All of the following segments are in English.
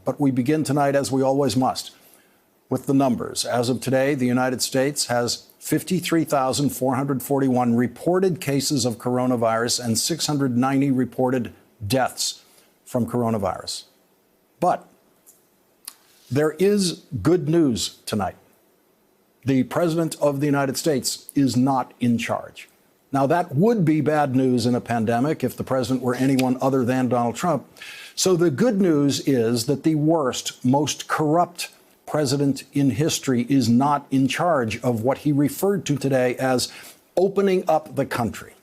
But we begin tonight, as we always must, with the numbers. As of today, the United States has 53,441 reported cases of coronavirus and 690 reported deaths from coronavirus. But there is good news tonight. The President of the United States is not in charge. Now, that would be bad news in a pandemic if the president were anyone other than Donald Trump. So the good news is that the worst, most corrupt president in history is not in charge of what he referred to today as opening up the country.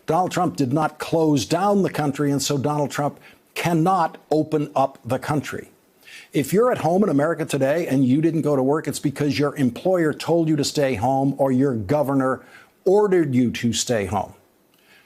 Donald Trump did not close down the country, and so Donald Trump cannot open up the country. If you're at home in America today and you didn't go to work, it's because your employer told you to stay home or your governor ordered you to stay home.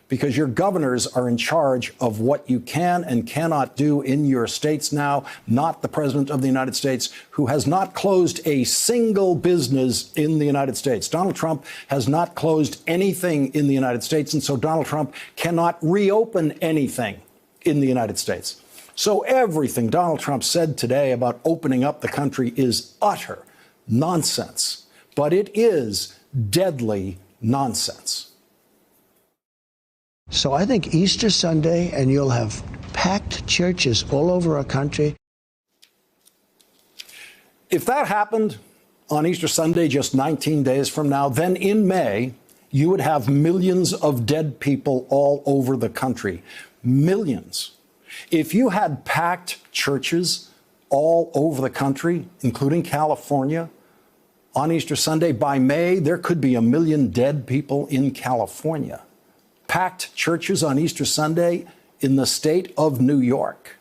Because your governors are in charge of what you can and cannot do in your states now, not the President of the United States, who has not closed a single business in the United States. Donald Trump has not closed anything in the United States, and so Donald Trump cannot reopen anything in the United States. So everything Donald Trump said today about opening up the country is utter nonsense, but it is deadly nonsense. So I think Easter Sunday, and you'll have packed churches all over our country. If that happened on Easter Sunday, just 19 days from now, then in May, you would have millions of dead people all over the country. Millions. If you had packed churches all over the country, including California, on Easter Sunday, by May, there could be 1 million dead people in California. Packed churches on Easter Sunday in the state of New York.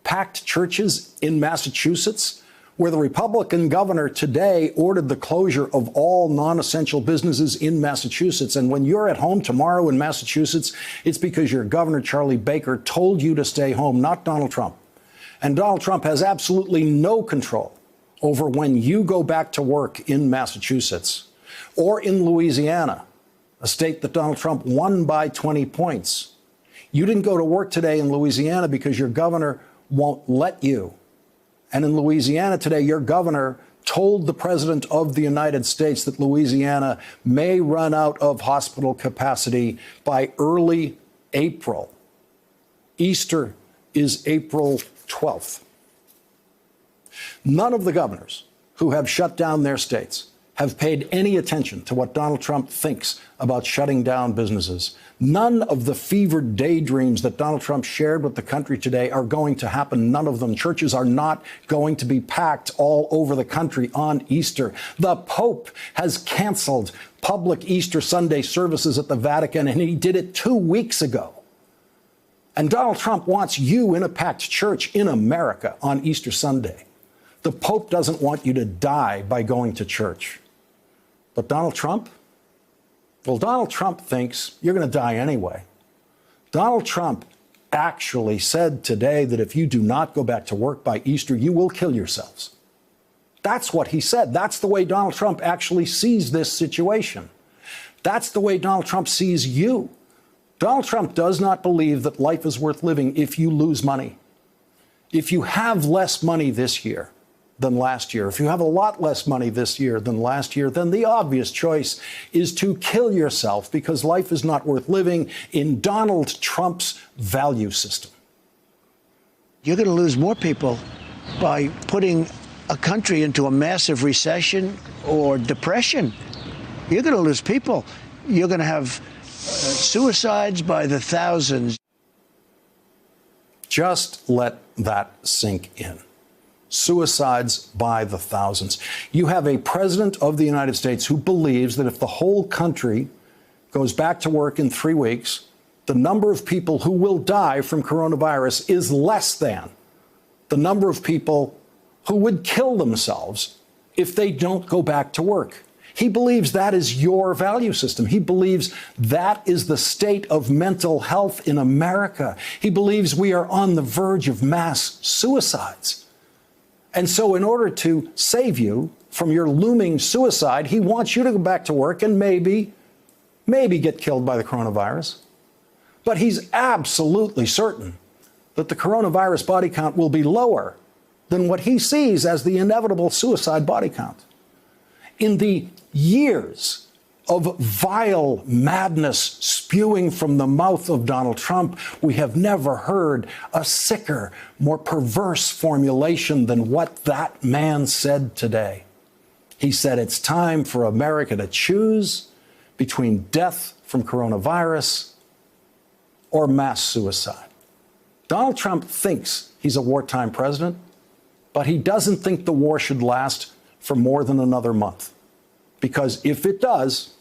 Packed churches in Massachusetts, where the Republican governor today ordered the closure of all non-essential businesses in Massachusetts. And when you're at home tomorrow in Massachusetts, it's because your governor, Charlie Baker, told you to stay home, not Donald Trump. And Donald Trump has absolutely no control over when you go back to work in Massachusetts or in Louisiana, a state that Donald Trump won by 20 points. You didn't go to work today in Louisiana because your governor won't let you. And in Louisiana today, your governor told the President of the United States that Louisiana may run out of hospital capacity by early April. Easter is April 12th. None of the governors who have shut down their states have paid any attention to what Donald Trump thinks about shutting down businesses. None of the fevered daydreams that Donald Trump shared with the country today are going to happen. None of them. Churches are not going to be packed all over the country on Easter. The Pope has canceled public Easter Sunday services at the Vatican, and he did it 2 weeks ago. And Donald Trump wants you in a packed church in America on Easter Sunday. The Pope doesn't want you to die by going to church. But Donald Trump? Well, Donald Trump thinks you're going to die anyway. Donald Trump actually said today that if you do not go back to work by Easter, you will kill yourselves. That's what he said. That's the way Donald Trump actually sees this situation. That's the way Donald Trump sees you. Donald Trump does not believe that life is worth living if you lose money. If you have less money this year than last year, if you have a lot less money this year than last year, then the obvious choice is to kill yourself, because life is not worth living in Donald Trump's value system. You're going to lose more people by putting a country into a massive recession or depression. You're going to lose people. You're going to have suicides by the thousands. Just let that sink in. Suicides by the thousands. You have a president of the United States who believes that if the whole country goes back to work in 3 weeks, the number of people who will die from coronavirus is less than the number of people who would kill themselves if they don't go back to work. He believes that is your value system. He believes that is the state of mental health in America. He believes we are on the verge of mass suicides. And so in order to save you from your looming suicide, he wants you to go back to work and maybe get killed by the coronavirus. But he's absolutely certain that the coronavirus body count will be lower than what he sees as the inevitable suicide body count. In the years of vile madness spewing from the mouth of Donald Trump, we have never heard a sicker, more perverse formulation than what that man said today. He said it's time for America to choose between death from coronavirus or mass suicide. Donald Trump thinks he's a wartime president, but he doesn't think the war should last for more than another month. Because if it does,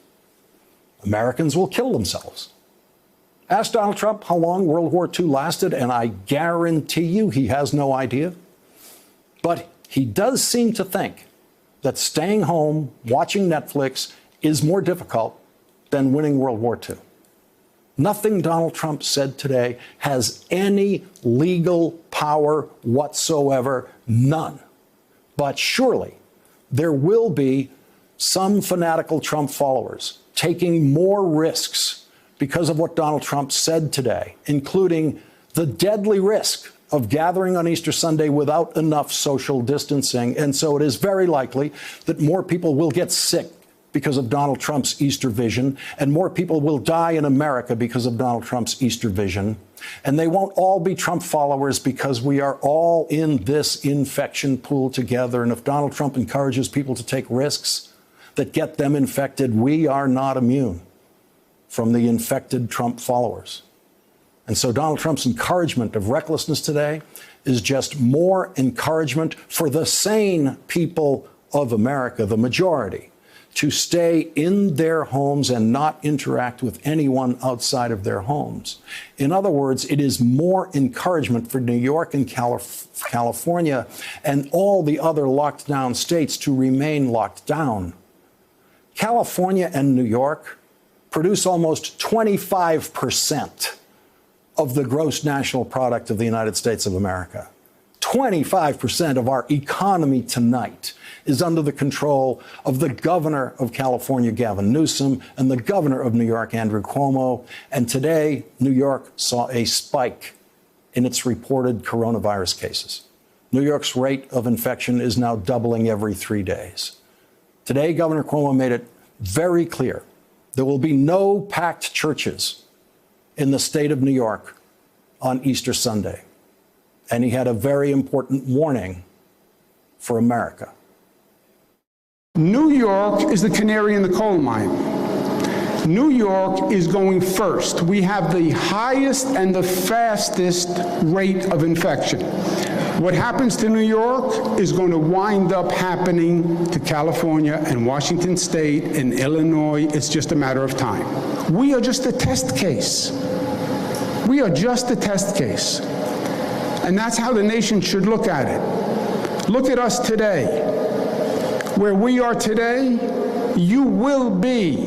Americans will kill themselves. Ask Donald Trump how long World War II lasted, and I guarantee you he has no idea. But he does seem to think that staying home, watching Netflix, is more difficult than winning World War II. Nothing Donald Trump said today has any legal power whatsoever, none. But surely there will be some fanatical Trump followers taking more risks because of what Donald Trump said today, including the deadly risk of gathering on Easter Sunday without enough social distancing. And so it is very likely that more people will get sick because of Donald Trump's Easter vision, and more people will die in America because of Donald Trump's Easter vision. And they won't all be Trump followers because we are all in this infection pool together. And if Donald Trump encourages people to take risks that get them infected, we are not immune from the infected Trump followers. And so Donald Trump's encouragement of recklessness today is just more encouragement for the sane people of America, the majority, to stay in their homes and not interact with anyone outside of their homes. In other words, it is more encouragement for New York and California and all the other locked down states to remain locked down. California and New York produce almost 25% of the gross national product of the United States of America. 25% of our economy tonight is under the control of the governor of California, Gavin Newsom, and the governor of New York, Andrew Cuomo. And today, New York saw a spike in its reported coronavirus cases. New York's rate of infection is now doubling every 3 days. Today, Governor Cuomo made it very clear there will be no packed churches in the state of New York on Easter Sunday. And he had a very important warning for America. New York is the canary in the coal mine. New York is going first. We have the highest and the fastest rate of infection. What happens to New York is going to wind up happening to California and Washington State and Illinois. It's just a matter of time. We are just a test case. We are just a test case. And that's how the nation should look at it. Look at us today. Where we are today, you will be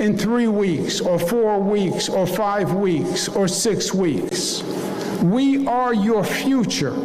in 3 weeks or 4 weeks or 5 weeks or 6 weeks. We are your future.